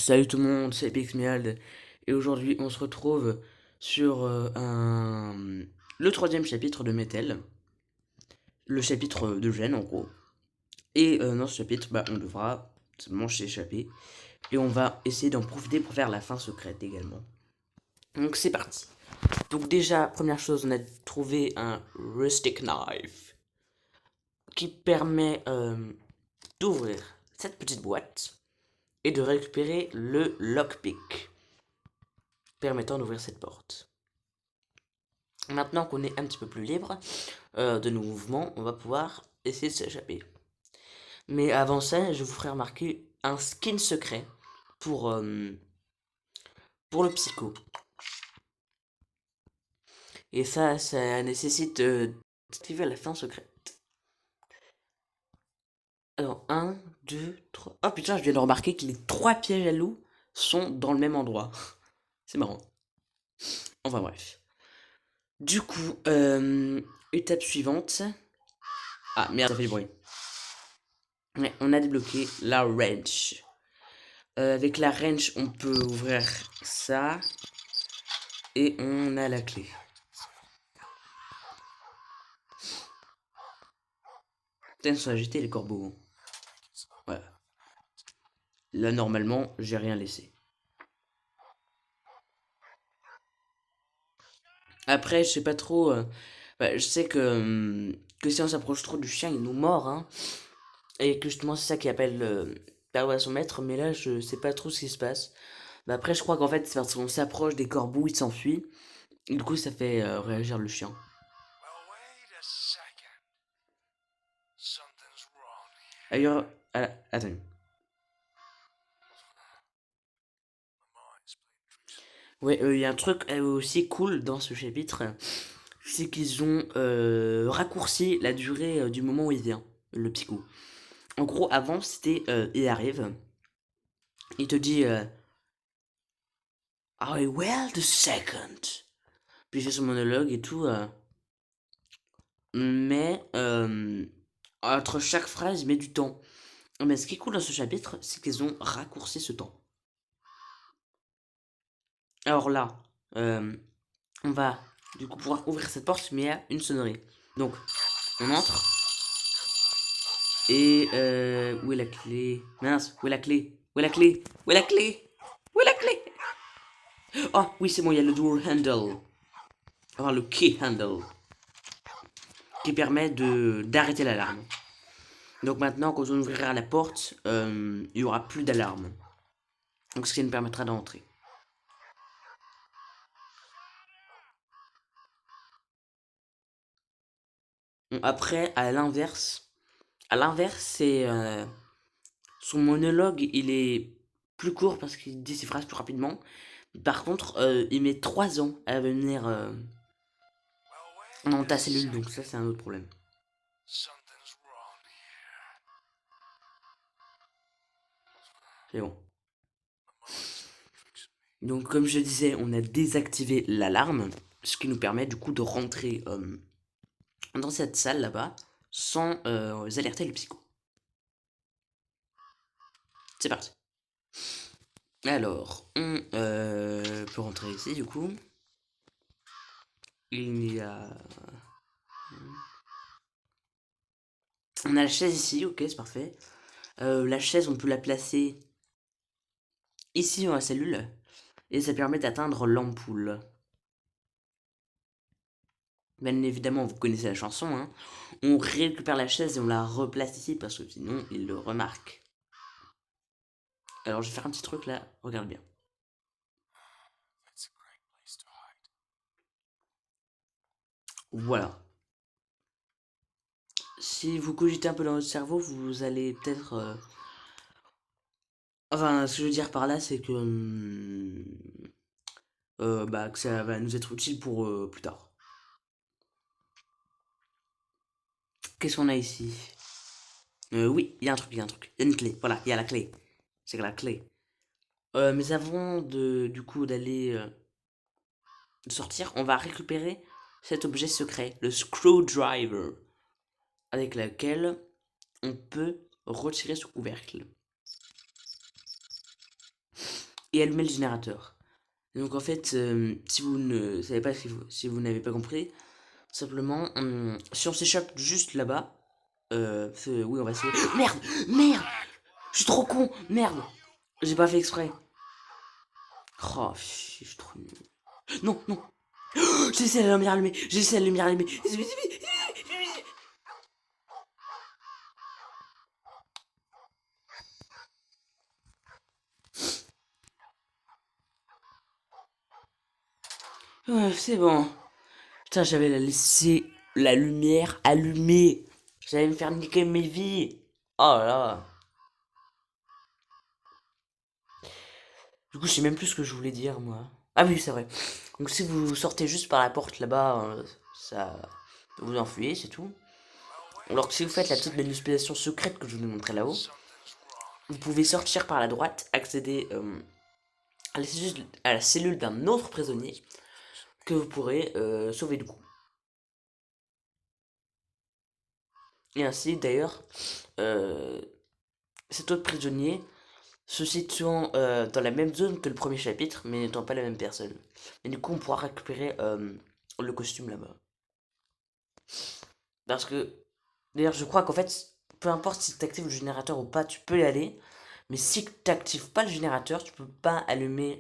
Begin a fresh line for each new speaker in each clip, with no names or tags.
Salut tout le monde, c'est Pixmiald et aujourd'hui on se retrouve sur le troisième chapitre de Metal, le chapitre de Gênes en gros. Et dans ce chapitre, on devra simplement s'échapper et on va essayer d'en profiter pour faire la fin secrète également. Donc c'est parti. Donc déjà, première chose, on a trouvé un rustic knife qui permet d'ouvrir cette petite boîte et de récupérer le lockpick permettant d'ouvrir cette porte. Maintenant qu'on est un petit peu plus libre de nos mouvements, on va pouvoir essayer de s'échapper. Mais avant ça, je vous ferai remarquer un skin secret pour, euh, pour le psycho. Et ça nécessite d'activer la fin secrète. Alors, un, 2, 3... Oh putain, je viens de remarquer que les 3 pièges à loup sont dans le même endroit. C'est marrant. Enfin bref. Du coup, étape suivante. Ah merde, ça fait du bruit. Ouais, on a débloqué la wrench. Avec la wrench, on peut ouvrir ça. Et on a la clé. Putain, ils sont agités les corbeaux. Voilà. Là, normalement, j'ai rien laissé. Après, je sais pas trop. Je sais que si on s'approche trop du chien, il nous mord. Hein, et que justement, c'est ça qui appelle parler à son maître. Mais là, je sais pas trop ce qui se passe. Après, je crois qu'en fait, c'est parce qu'on s'approche des corbeaux, il s'enfuit. Et du coup, ça fait réagir le chien. Ailleurs, attends. Ouais, il y a un truc aussi cool dans ce chapitre, c'est qu'ils ont raccourci la durée du moment où il vient, le psycho. En gros, avant, c'était il arrive, il te dit I will the second. Puis il fait son monologue et tout, mais entre chaque phrase, il met du temps. Mais ce qui est cool dans ce chapitre, c'est qu'ils ont raccourci ce temps. Alors là, euh, on va du coup pouvoir ouvrir cette porte, mais il y a une sonnerie. Donc, on entre. Et où est la clé? Mince, où est la clé? Où est la clé? Où est la clé? Où est la clé? Oh oui, c'est bon, il y a le door handle. Enfin, le key handle. Qui permet de d'arrêter l'alarme. Donc maintenant, quand on ouvrira la porte, il n'y aura plus d'alarme. Donc ce qui nous permettra d'entrer. Bon, après, à l'inverse, c'est son monologue, il est plus court parce qu'il dit ses phrases plus rapidement. Par contre, il met 3 ans à venir dans ta cellule, donc ça c'est un autre problème. C'est bon. Donc comme je disais, on a désactivé l'alarme, ce qui nous permet du coup de rentrer dans cette salle là-bas sans alerter le psycho. C'est parti. Alors, on peut rentrer ici du coup. Il y a... On a la chaise ici, ok, c'est parfait. La chaise, on peut la placer ici dans la cellule. Et ça permet d'atteindre l'ampoule. Bien évidemment, vous connaissez la chanson, hein. On récupère la chaise et on la replace ici parce que sinon, il le remarque. Alors, je vais faire un petit truc là, regarde bien. Voilà. Si vous cogitez un peu dans votre cerveau, vous allez peut-être... Enfin, ce que je veux dire par là, c'est que ça va nous être utile pour plus tard. Qu'est-ce qu'on a ici? Oui, il y a un truc, il y a un truc. Il y a une clé, voilà, il y a la clé. C'est la clé. Mais avant du coup, d'aller sortir, on va récupérer cet objet secret, le screwdriver, avec lequel on peut retirer ce couvercle. et allumer le générateur. Donc en fait, si vous ne savez pas, si vous n'avez pas compris, simplement, si on s'échappe juste là-bas, oui, on va essayer. Merde, merde, je suis trop con, merde, j'ai pas fait exprès. Oh, je suis trop nul. Non, non. J'ai laissé la lumière allumée, j'ai laissé la lumière allumée. Ouais, c'est bon. Putain, j'avais laissé la lumière allumée. J'allais me faire niquer mes vies. Oh là là. Du coup, je sais même plus ce que je voulais dire, moi. Ah oui, c'est vrai. Donc si vous sortez juste par la porte là-bas, ça vous enfuyez, c'est tout. Alors que si vous faites la petite manipulation secrète que je vous ai montré là-haut, vous pouvez sortir par la droite, accéder à la cellule d'un autre prisonnier que vous pourrez sauver du coup. Et ainsi, d'ailleurs, euh, cet autre prisonnier se situant dans la même zone que le premier chapitre, mais n'étant pas la même personne. Et du coup, on pourra récupérer le costume là-bas. Parce que, d'ailleurs, je crois qu'en fait, peu importe si tu actives le générateur ou pas, tu peux y aller. Mais si tu n'actives pas le générateur, tu peux pas allumer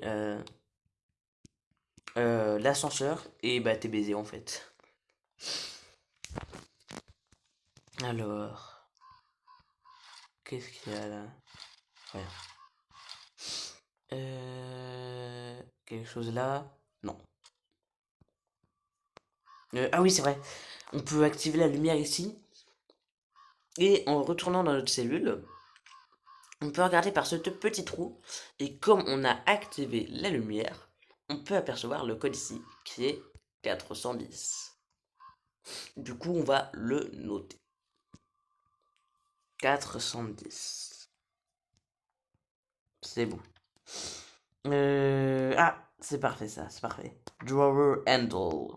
l'ascenseur et bah t'es baisé en fait. Alors, qu'est-ce qu'il y a là? Rien. Quelque chose là? Non. Ah oui, c'est vrai. On peut activer la lumière ici. Et en retournant dans notre cellule, on peut regarder par ce petit trou. Et comme on a activé la lumière, on peut apercevoir le code ici, qui est 410. Du coup, on va le noter. 410. C'est bon. Ah, c'est parfait ça, c'est parfait. Drawer handle.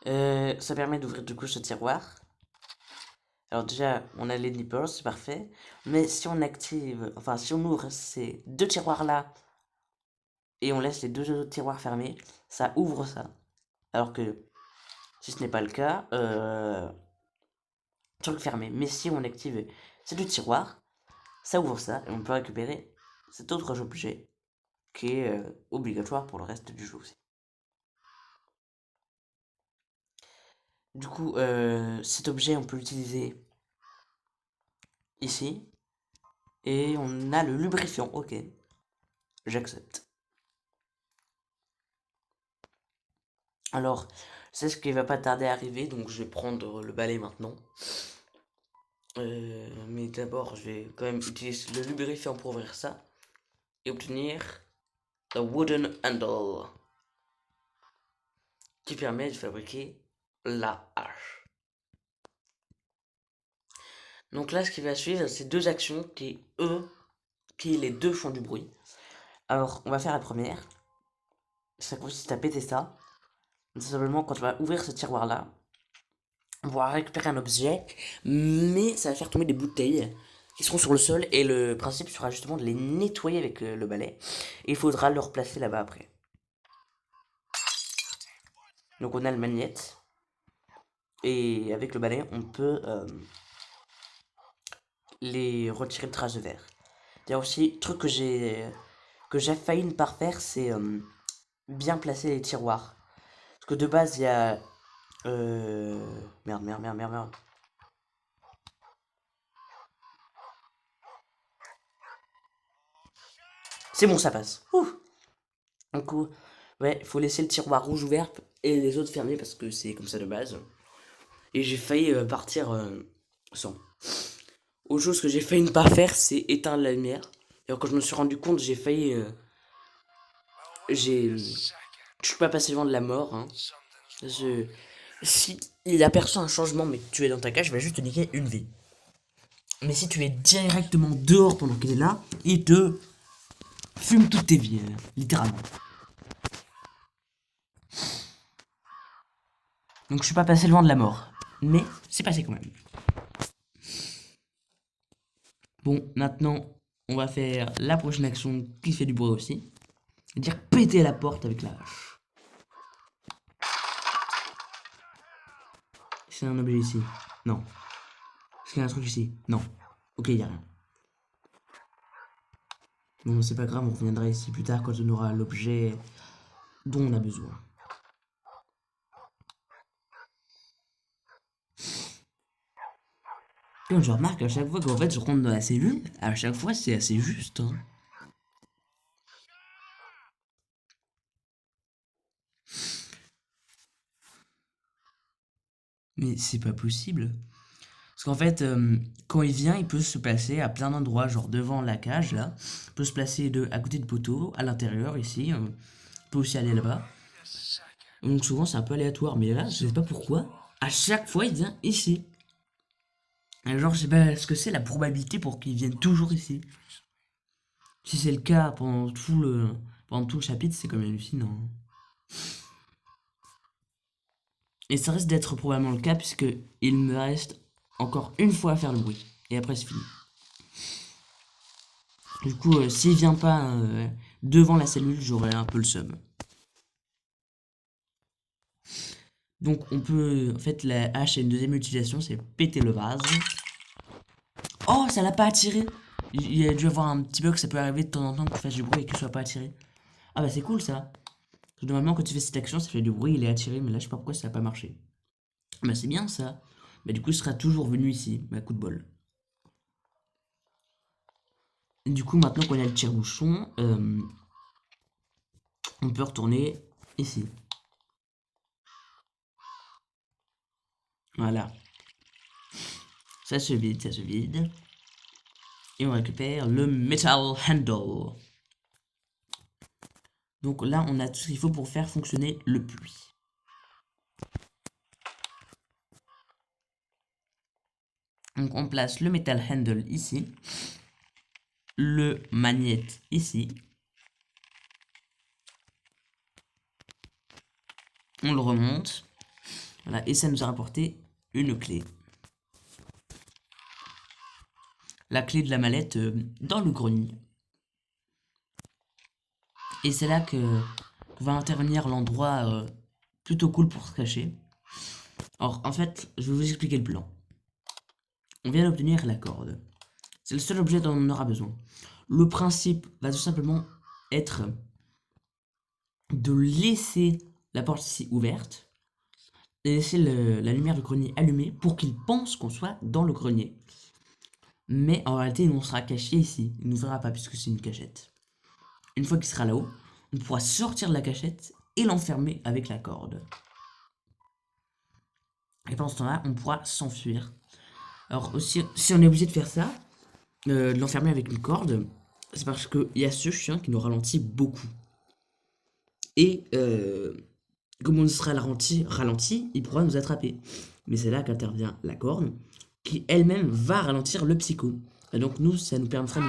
Ça permet d'ouvrir du coup ce tiroir. Alors déjà, on a les nippers, c'est parfait. Mais si on active, enfin si on ouvre ces deux tiroirs-là et on laisse les deux autres tiroirs fermés, ça ouvre ça. Alors que si ce n'est pas le cas, truc fermé. Mais si on active ces deux tiroirs, ça ouvre ça et on peut récupérer cet autre objet qui est obligatoire pour le reste du jeu aussi. Du coup, cet objet, on peut l'utiliser ici. Et on a le lubrifiant, ok. J'accepte. Alors, c'est ce qui va pas tarder à arriver, donc je vais prendre le balai maintenant. Mais d'abord, je vais quand même utiliser le lubrifiant pour ouvrir ça. Et obtenir le wooden handle. Qui permet de fabriquer la hache. Donc là, ce qui va suivre, c'est deux actions qui les deux font du bruit. Alors, on va faire la première. Ça consiste à péter ça. Tout simplement, quand tu vas ouvrir ce tiroir-là, on pourra récupérer un objet, mais ça va faire tomber des bouteilles qui seront sur le sol, et le principe sera justement de les nettoyer avec le balai. Et il faudra le replacer là-bas après. Donc on a le magnète, et avec le balai, on peut les retirer de traces de verre. D'ailleurs aussi, truc que j'ai failli ne pas faire, c'est bien placer les tiroirs. Parce que de base, il y a... Merde. C'est bon, ça passe. Ouh. Du coup, ouais, il faut laisser le tiroir rouge ouvert et les autres fermés parce que c'est comme ça de base. Et j'ai failli partir sans. Autre chose que j'ai failli ne pas faire, c'est éteindre la lumière. Et quand je me suis rendu compte, j'ai failli... je suis pas passé loin de la mort. Hein. Si il aperçoit un changement, mais que tu es dans ta cage, il va juste te niquer une vie. Mais si tu es directement dehors pendant qu'il est là, il te fume toutes tes vies, littéralement. Donc je suis pas passé loin de la mort. Mais c'est passé quand même. Bon, maintenant, on va faire la prochaine action qui fait du bruit aussi. C'est-à-dire péter la porte avec la hache. Est-ce qu'il y a un objet ici? Non. Est-ce qu'il y a un truc ici? Non. Ok, il n'y a rien. Bon, c'est pas grave, on reviendra ici plus tard quand on aura l'objet dont on a besoin. Comme je remarque à chaque fois qu'en fait je rentre dans la cellule, à chaque fois c'est assez juste. Hein. Mais c'est pas possible. Parce qu'en fait, quand il vient, il peut se placer à plein d'endroits, genre devant la cage là. Il peut se placer à côté de poteau, à l'intérieur ici. Il peut aussi aller là-bas. Donc souvent c'est un peu aléatoire, mais là, je sais pas pourquoi. À chaque fois, il vient ici. Et genre, je sais pas ce que c'est la probabilité pour qu'il vienne toujours ici. Si c'est le cas pendant tout le chapitre, c'est quand même hallucinant. Et ça risque d'être probablement le cas puisque il me reste encore une fois à faire le bruit. Et après c'est fini. Du coup, s'il vient pas devant la cellule, j'aurai un peu le seum. Donc on peut... En fait, la hache a une deuxième utilisation, c'est péter le vase. Oh, ça l'a pas attiré. Il y a dû avoir un petit bug, ça peut arriver de temps en temps que tu fasses du bruit et qu'il soit pas attiré. Ah bah c'est cool ça. Parce que normalement quand tu fais cette action, ça fait du bruit, il est attiré, mais là je sais pas pourquoi ça a pas marché. Bah c'est bien ça. Bah du coup, il sera toujours venu ici, bah coup de bol. Du coup, maintenant qu'on a le tire-bouchon, on peut retourner ici. Voilà. Ça se vide, ça se vide. Et on récupère le Metal Handle. Donc là, on a tout ce qu'il faut pour faire fonctionner le puits. Donc on place le Metal Handle ici. Le magnète ici. On le remonte. Voilà, et ça nous a rapporté une clé. La clé de la mallette dans le grenier. Et c'est là que va intervenir l'endroit plutôt cool pour se cacher. Alors en fait, je vais vous expliquer le plan. On vient d'obtenir la corde. C'est le seul objet dont on aura besoin. Le principe va tout simplement être de laisser la porte ici ouverte et laisser la lumière du grenier allumée pour qu'il pense qu'on soit dans le grenier. Mais en réalité, on sera caché ici. Il ne nous verra pas puisque c'est une cachette. Une fois qu'il sera là-haut, on pourra sortir de la cachette et l'enfermer avec la corde. Et pendant ce temps-là, on pourra s'enfuir. Alors aussi, si on est obligé de faire ça, de l'enfermer avec une corde, c'est parce qu'il y a ce chien qui nous ralentit beaucoup. Et comme on sera ralenti, il pourra nous attraper. Mais c'est là qu'intervient la corde, qui elle-même va ralentir le psycho. Et donc nous, ça nous permettra de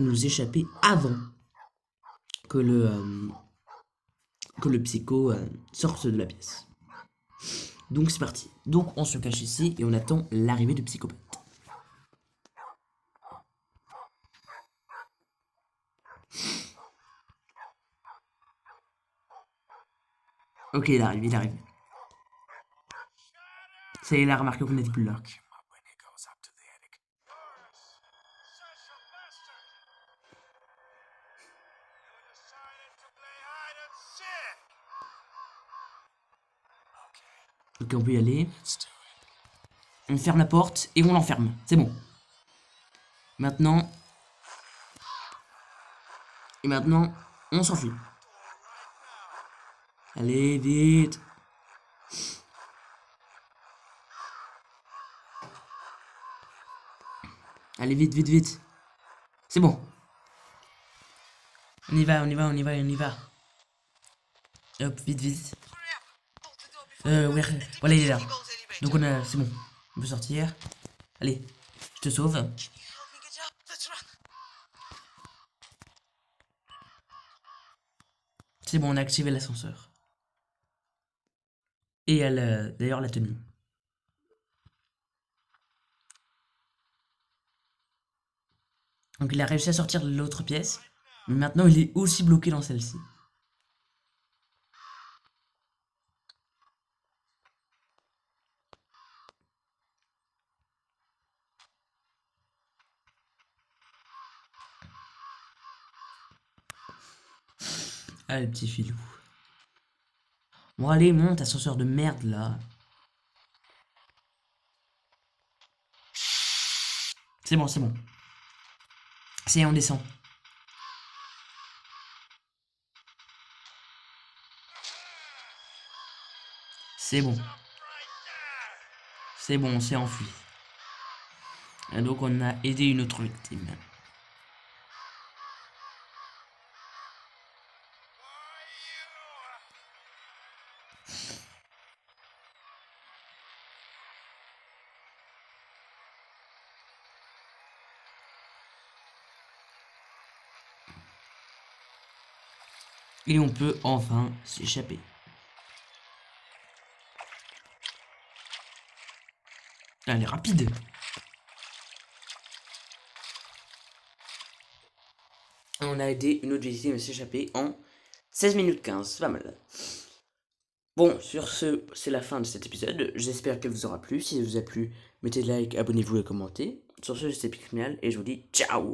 nous échapper avant que le psycho sorte de la pièce. Donc c'est parti. Donc on se cache ici et on attend l'arrivée du psychopathe. Ok, il arrive, il arrive. Ça y est, il a remarqué qu'on n'était plus là. Ok, on peut y aller. On ferme la porte et on l'enferme. C'est bon. Maintenant... Et maintenant, on s'enfuit. Allez, vite. Allez, vite, vite, vite. C'est bon. On y va, on y va, on y va, on y va. Hop, vite, vite. Ouais, voilà, il est là. Donc c'est bon. On peut sortir. Allez, je te sauve. C'est bon, on a activé l'ascenseur. Et elle, d'ailleurs, la tenue. Donc il a réussi à sortir de l'autre pièce. Mais maintenant il est aussi bloqué dans celle-ci. Allez, petit filou. Bon, allez, monte, ascenseur de merde, là. C'est bon, c'est bon. C'est, on descend. C'est bon. C'est bon, on s'est enfui. Et donc, on a aidé une autre victime. Et on peut enfin s'échapper. Elle est rapide. On a aidé une autre victime à s'échapper en 16 minutes 15. C'est pas mal. Bon, sur ce, c'est la fin de cet épisode. J'espère qu'elle vous aura plu. Si ça vous a plu, mettez like, abonnez-vous et commentez. Sur ce, c'était Pixmial et je vous dis ciao.